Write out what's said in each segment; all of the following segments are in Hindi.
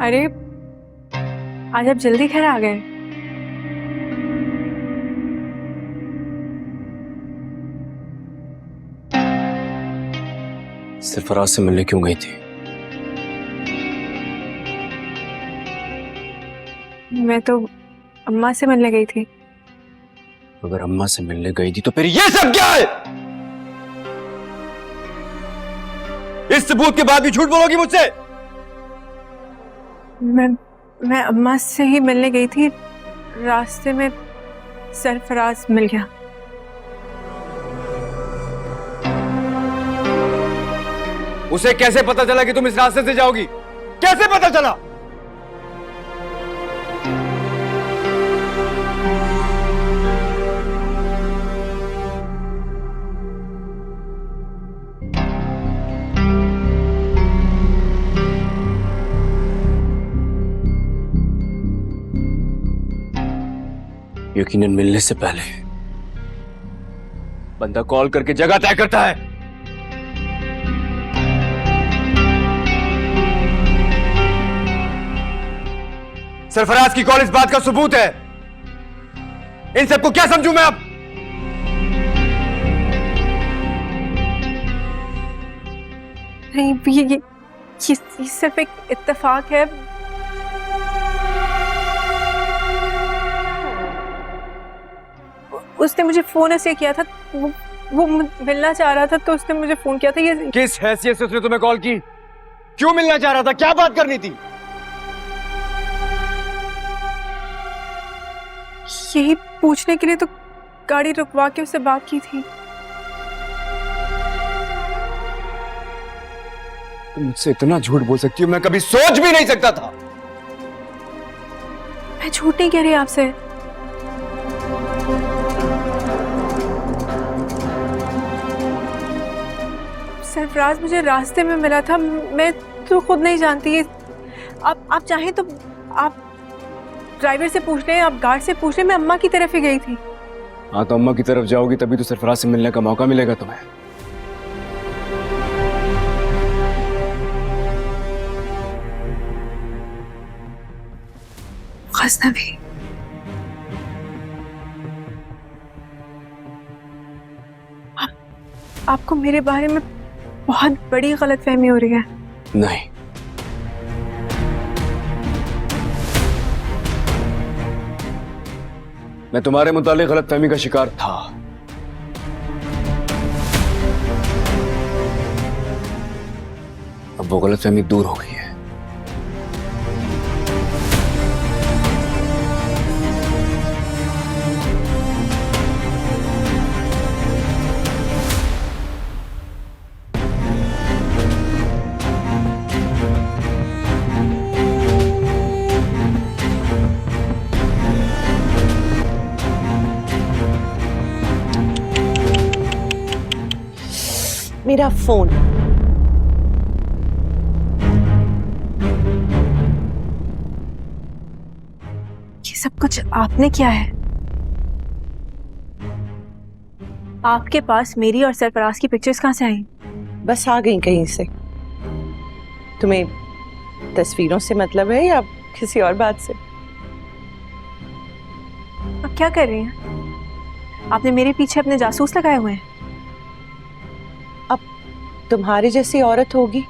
अरे आज आप जल्दी घर आ गए। सरफराज से मिलने क्यों गई थी? मैं तो अम्मा से मिलने गई थी। अगर अम्मा से मिलने गई थी तो फिर ये सब क्या है? इस सबूत के बाद भी झूठ बोलोगी मुझसे? मैं अम्मा से ही मिलने गई थी, रास्ते में सरफराज मिल गया। उसे कैसे पता चला कि तुम इस रास्ते से जाओगी? कैसे पता चला? यकीनन मिलने से पहले बंदा कॉल करके जगह तय करता है। सरफराज की कॉल इस बात का सबूत है। इन सबको क्या समझूं मैं अब? नहीं, ये सिर्फ एक इत्तेफाक है। उसने मुझे फोन ऐसे किया था, वो मिलना चाह रहा था तो उसने मुझे फोन किया था। ये किस हैसियत से उसने तुम्हें कॉल की? क्यों मिलना चाह रहा था? क्या बात करनी थी? यही पूछने के लिए तो गाड़ी रुकवा के उससे बात की थी। तुम मुझसे इतना झूठ बोल सकती हो, मैं कभी सोच भी नहीं सकता था। मैं झूठ नहीं कह रही आपसे। सरफराज मुझे रास्ते में मिला था, मैं तो खुद नहीं जानती। आप चाहें तो आप ड्राइवर से पूछ लें, आप गार्ड से पूछ लें, मैं अम्मा की तरफ ही गई थी। हाँ, तो अम्मा की तरफ जाओगी तभी तो सरफराज से मिलने का मौका मिलेगा तुम्हें। गज़नवी, आपको मेरे बारे में बहुत बड़ी गलतफहमी हो रही है। नहीं, मैं तुम्हारे मुतालिक गलतफहमी का शिकार था। अब वो गलतफहमी दूर हो गई है। मेरा फोन। ये सब कुछ आपने किया है? आपके पास मेरी और सरफराज की पिक्चर्स कहां से आई? बस आ गई कहीं से। तुम्हें तस्वीरों से मतलब है या किसी और बात से? आप क्या कर रही हैं? आपने मेरे पीछे अपने जासूस लगाए हुए हैं। अब तुम्हारी जैसी औरत होगी,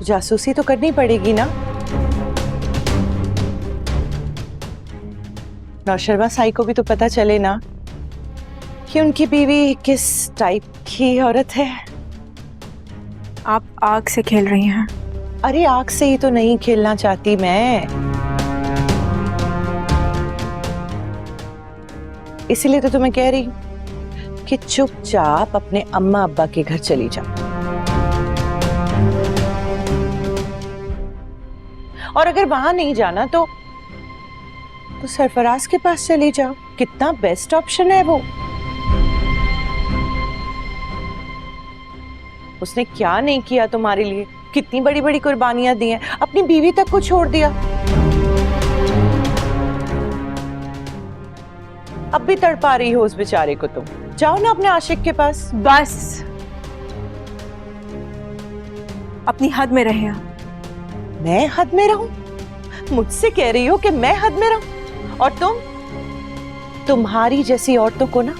जासूसी तो करनी पड़ेगी ना। नौशर्मा साई को भी तो पता चले ना कि उनकी बीवी किस टाइप की औरत है। आप आग से खेल रही हैं। अरे आग से ही तो नहीं खेलना चाहती मैं, इसीलिए तो तुम्हें कह रही हूं कि चुपचाप अपने अम्मा अब्बा के घर चली जाओ। और अगर वहां नहीं जाना तो सरफराज के पास चली जाओ। कितना बेस्ट ऑप्शन है वो। उसने क्या नहीं किया तुम्हारे लिए, कितनी बड़ी बड़ी कुर्बानियां दी हैं, अपनी बीवी तक को छोड़ दिया। अब भी तड़पा रही हो उस बेचारे को तुम। जाओ ना अपने आशिक के पास। बस अपनी हद में रहे आप। मैं हद में रहूं? मुझसे कह रही हो कि मैं हद में रहूं? और तुम्हारी जैसी औरतों को ना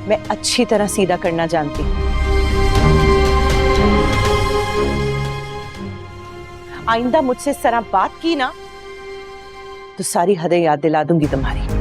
मैं अच्छी तरह सीधा करना जानती हूं। आइंदा मुझसे इस तरह बात की ना तो सारी हदें याद दिला दूंगी तुम्हारी।